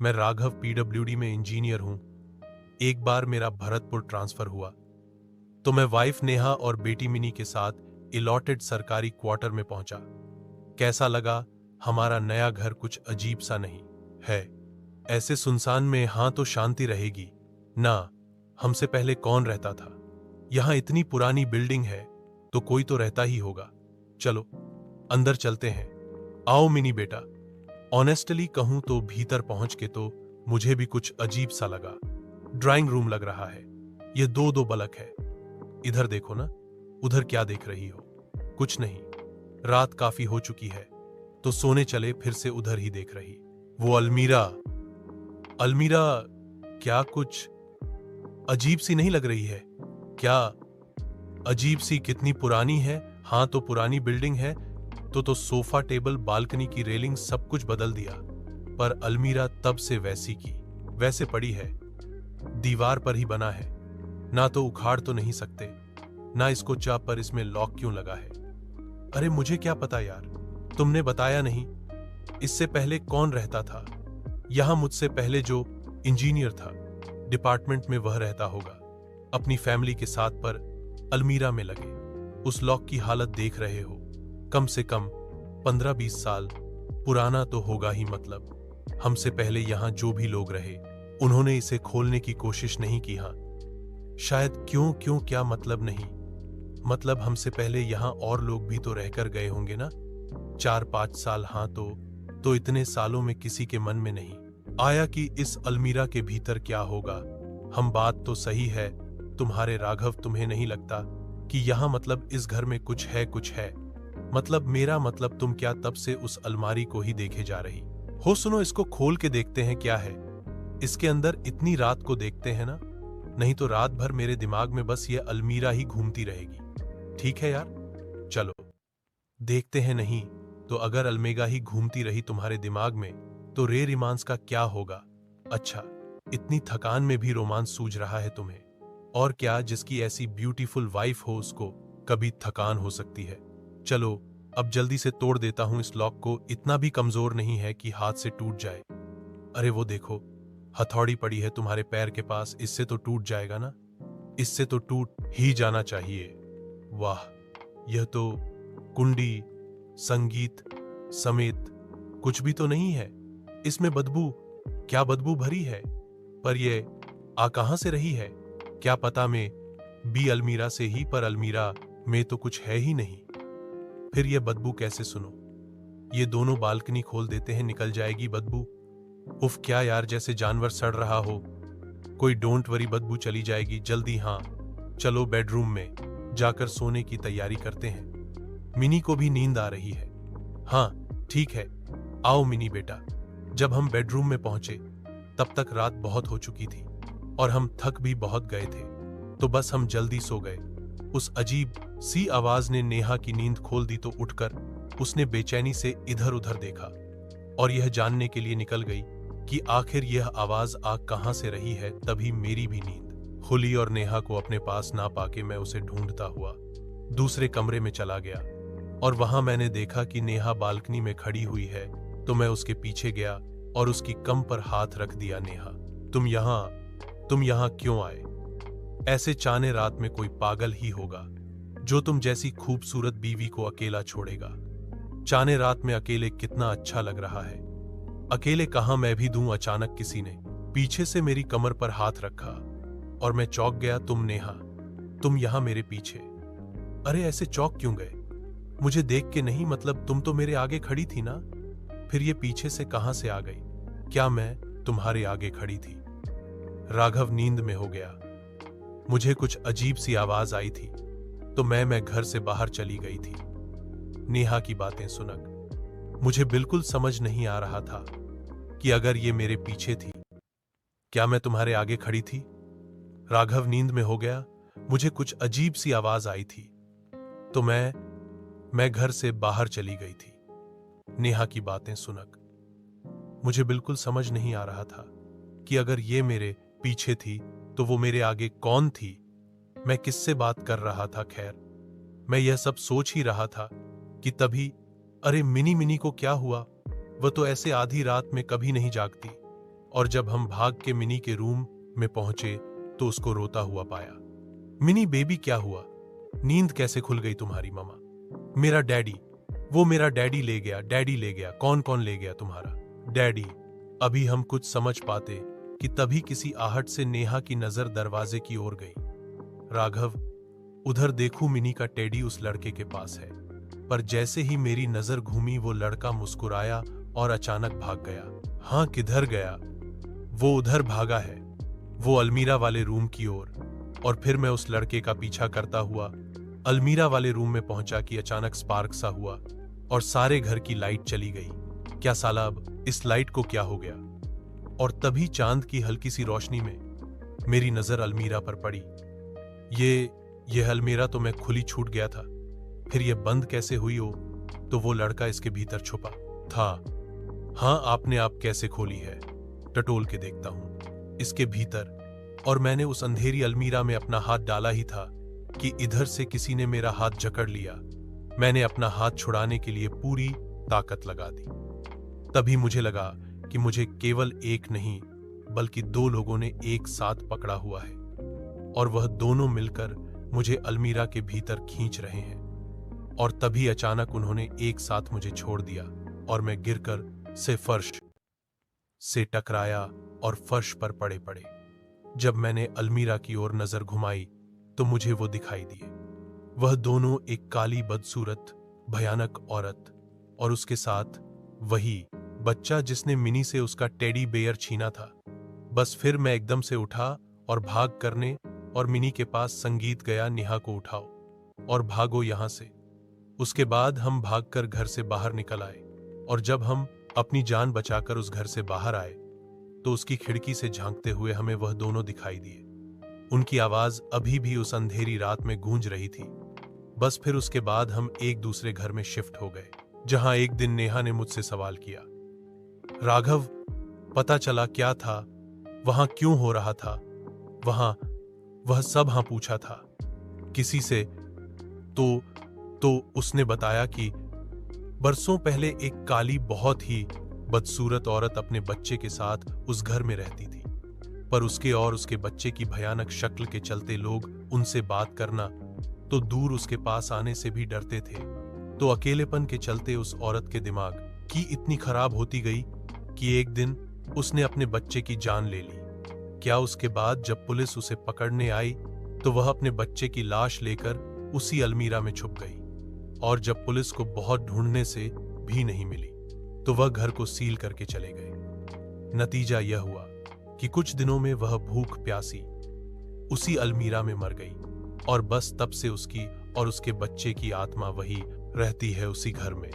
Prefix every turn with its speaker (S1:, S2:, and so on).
S1: मैं राघव पीडब्ल्यूडी में इंजीनियर हूं। एक बार मेरा भरतपुर ट्रांसफर हुआ तो मैं वाइफ नेहा और बेटी मिनी के साथ अलॉटेड सरकारी क्वार्टर में पहुंचा। कैसा लगा हमारा नया घर? कुछ अजीब सा नहीं है? ऐसे सुनसान में हां तो शांति रहेगी ना। हमसे पहले कौन रहता था? यहां इतनी पुरानी बिल्डिंग है तो कोई तो रहता ही होगा। चलो अंदर चलते हैं। आओ मिनी बेटा। ऑनेस्टली कहूं तो भीतर पहुंच के तो मुझे भी कुछ अजीब सा लगा। ड्राइंग रूम लग रहा है। ये दो दो बलक है। इधर देखो ना। उधर क्या देख रही हो? कुछ नहीं, रात काफी हो चुकी है तो सोने चले। फिर से उधर ही देख रही। वो अलमीरा। अलमीरा क्या कुछ अजीब सी नहीं लग रही है क्या? अजीब सी? कितनी पुरानी है? हाँ तो पुरानी बिल्डिंग है तो सोफा टेबल बालकनी की रेलिंग सब कुछ बदल दिया, पर अलमीरा तब से वैसी की वैसे पड़ी है। दीवार पर ही बना है। ना तो उखाड़ तो नहीं सकते ना इसको चाप, पर इसमें लॉक क्यों लगा है? अरे मुझे क्या पता यार, तुमने बताया नहीं। इससे पहले कौन रहता था यहां? मुझसे पहले जो इंजीनियर था डिपार्टमेंट में वह रहता होगा अपनी फैमिली के साथ, पर अलमीरा में लगे उस लॉक की हालत देख रहे हो। कम से कम 15-20 साल पुराना तो होगा ही। मतलब हमसे पहले यहां जो भी लोग रहे उन्होंने इसे खोलने की कोशिश नहीं की। हाँ शायद। क्यों क्यों? क्या मतलब? नहीं मतलब हमसे पहले यहां और लोग भी तो रहकर गए होंगे ना। 4-5 साल। हाँ तो इतने सालों में किसी के मन में नहीं आया कि इस अलमीरा के भीतर क्या होगा? हम बात तो सही है तुम्हारे राघव, तुम्हें नहीं लगता कि यहां मतलब इस घर में कुछ है? कुछ है मतलब मेरा मतलब तुम क्या तब से उस अलमारी को ही देखे जा रही हो? सुनो, इसको खोल के देखते हैं क्या है इसके अंदर। इतनी रात को देखते हैं ना, नहीं तो रात भर मेरे दिमाग में बस ये अलमीरा ही घूमती रहेगी। ठीक है यार, चलो देखते हैं। नहीं तो अगर अलमेगा ही घूमती रही तुम्हारे दिमाग में तो रे रोमांस का क्या होगा? अच्छा, इतनी थकान में भी रोमांस सूझ रहा है तुम्हें? और क्या, जिसकी ऐसी ब्यूटीफुल वाइफ हो उसको कभी थकान हो सकती है? चलो अब जल्दी से तोड़ देता हूं इस लॉक को। इतना भी कमजोर नहीं है कि हाथ से टूट जाए। अरे वो देखो, हथौड़ी पड़ी है तुम्हारे पैर के पास। इससे तो टूट जाएगा ना? इससे तो टूट ही जाना चाहिए। वाह, यह तो कुंडी संगीत समेत कुछ भी तो नहीं है इसमें। बदबू? क्या बदबू भरी है? पर ये आ कहां से रही है? क्या पता में बी अलमीरा से ही, पर अलमीरा में तो कुछ है ही नहीं। फिर ये बदबू कैसे? सुनो, ये दोनों बालकनी खोल देते हैं, निकल जाएगी बदबू। उफ क्या यार, जैसे जानवर सड़ रहा हो कोई। डोंट वरी, बदबू चली जाएगी जल्दी। हाँ चलो बेडरूम में जाकर सोने की तैयारी करते हैं। मिनी को भी नींद आ रही है। हाँ ठीक है, आओ मिनी बेटा। जब हम बेडरूम में पहुंचे तब तक रात बहुत हो चुकी थी और हम थक भी बहुत गए थे, तो बस हम जल्दी सो गए। उस अजीब सी आवाज ने नेहा की नींद खोल दी, तो उठकर उसने बेचैनी से इधर उधर देखा और यह जानने के लिए निकल गई कि आखिर यह आवाज आ कहां से रही है। तभी मेरी भी नींद खुली और नेहा को अपने पास ना पाके मैं उसे ढूंढता हुआ दूसरे कमरे में चला गया। और वहां मैंने देखा कि नेहा बालकनी में खड़ी हुई है, तो मैं उसके पीछे गया और उसकी कम पर हाथ रख दिया। नेहा, तुम यहां क्यों आए? ऐसे चाने रात में कोई पागल ही होगा जो तुम जैसी खूबसूरत बीवी को अकेला छोड़ेगा। चाने रात में अकेले कितना अच्छा लग रहा है। अकेले कहां, मैं भी दूं। अचानक किसी ने पीछे से मेरी कमर पर हाथ रखा और मैं चौंक गया। तुम नेहा, तुम यहां मेरे पीछे? अरे ऐसे चौंक क्यों गए? मुझे देख के नहीं, मतलब तुम तो मेरे आगे खड़ी थी ना। फिर ये पीछे से कहां से आ गई? क्या मैं तुम्हारे आगे खड़ी थी? राघव नींद में हो गया। मुझे कुछ अजीब सी आवाज आई थी तो मैं घर से बाहर चली गई थी। नेहा की बातें सुनकर मुझे बिल्कुल समझ नहीं आ रहा था कि अगर ये मेरे पीछे थी, क्या मैं तुम्हारे आगे खड़ी थी? राघव नींद में हो गया। मुझे कुछ अजीब सी आवाज आई थी तो मैं घर से बाहर चली गई थी। नेहा की बातें सुनकर मुझे बिल्कुल समझ नहीं आ रहा था कि अगर ये मेरे पीछे थी तो वो मेरे आगे कौन थी? मैं किससे बात कर रहा था? खैर, मैं यह सब सोच ही रहा था कि तभी अरे मिनी को क्या हुआ? वह तो ऐसे आधी रात में कभी नहीं जागती। और जब हम भाग के मिनी के रूम में पहुंचे तो उसको रोता हुआ पाया। मिनी बेबी, क्या हुआ? नींद कैसे खुल गई तुम्हारी ममा? मेरा डैडी, वो मेरा डैडी ले गया, डैडी ले गया। कौन कौन ले गया तुम्हारा डैडी? अभी हम कुछ समझ पाते कि तभी किसी आहट से नेहा की नजर दरवाजे की ओर गई। राघव, उधर देखूं, मिनी का टेडी उस लड़के के पास है। पर जैसे ही मेरी नजर घूमी वो लड़का मुस्कुराया और अचानक भाग गया। हाँ, किधर गया? वो उधर भागा है, वो अलमीरा वाले रूम की ओर। और फिर मैं उस लड़के का पीछा करता हुआ अलमीरा वाले रूम में पहुंचा कि अचानक स्पार्क सा हुआ और सारे घर की लाइट चली गई। क्या साला, अब इस लाइट को क्या हो गया? और तभी चांद की हल्की सी रोशनी में मेरी नजर अलमीरा पर पड़ी। ये अलमीरा तो मैं खुली छूट गया था, फिर ये बंद कैसे हुई हो? तो वो लड़का इसके भीतर छुपा था। हाँ, आपने आप कैसे खोली है? टटोल के देखता हूं इसके भीतर, और मैंने उस अंधेरी अलमीरा में अपना हाथ डाला ही था कि इधर से किसी ने मेरा हाथ जकड़ लिया। मैंने अपना हाथ छुड़ाने के लिए पूरी ताकत लगा दी। तभी मुझे लगा कि मुझे केवल एक नहीं बल्कि दो लोगों ने एक साथ पकड़ा हुआ है, और वह दोनों मिलकर मुझे अलमीरा के भीतर खींच रहे हैं। और तभी अचानक उन्होंने एक साथ मुझे छोड़ दिया और मैं गिरकर से फर्श से टकराया और फर्श पर पड़े। जब मैंने अलमीरा की ओर नजर घुमाई तो मुझे वो दिखाई दिए। वह दोनों, एक काली बदसूरत भयानक औरत और उसके साथ वही बच्चा जिसने मिनी से उसका टेडी बेयर छीना था। बस फिर मैं एकदम से उठा और भाग करने और मिनी के पास संगीत गया, नेहा को उठाओ और भागो यहां से। उसके बाद हम भागकर घर से बाहर निकल आए, और जब हम अपनी जान बचाकर उस घर से बाहर आए तो उसकी खिड़की से झांकते हुए हमें वह दोनों दिखाई दिए। उनकी आवाज अभी भी उस अंधेरी रात में गूंज रही थी। बस फिर उसके बाद हम एक दूसरे घर में शिफ्ट हो गए, जहां एक दिन नेहा ने मुझसे सवाल किया, राघव, पता चला क्या था वहां, क्यों हो रहा था वहां? वह सब हाँ पूछा था किसी से, तो उसने बताया कि बरसों पहले एक काली, बहुत ही बदसूरत औरत अपने बच्चे के साथ उस घर में रहती थी, पर उसके और उसके बच्चे की भयानक शक्ल के चलते लोग उनसे बात करना तो दूर, उसके पास आने से भी डरते थे। तो अकेलेपन के चलते उस औरत के दिमाग की इतनी खराब होती गई कि एक दिन उसने अपने बच्चे की जान ले ली। क्या उसके बाद जब पुलिस उसे पकड़ने आई तो वह अपने बच्चे की लाश लेकर उसी अलमीरा में छुप गई, और जब पुलिस को बहुत ढूंढने से भी नहीं मिली तो वह घर को सील करके चले गए। नतीजा यह हुआ कि कुछ दिनों में वह भूख प्यासी उसी अलमीरा में मर गई, और बस तब से उसकी और उसके बच्चे की आत्मा वही रहती है, उसी घर में।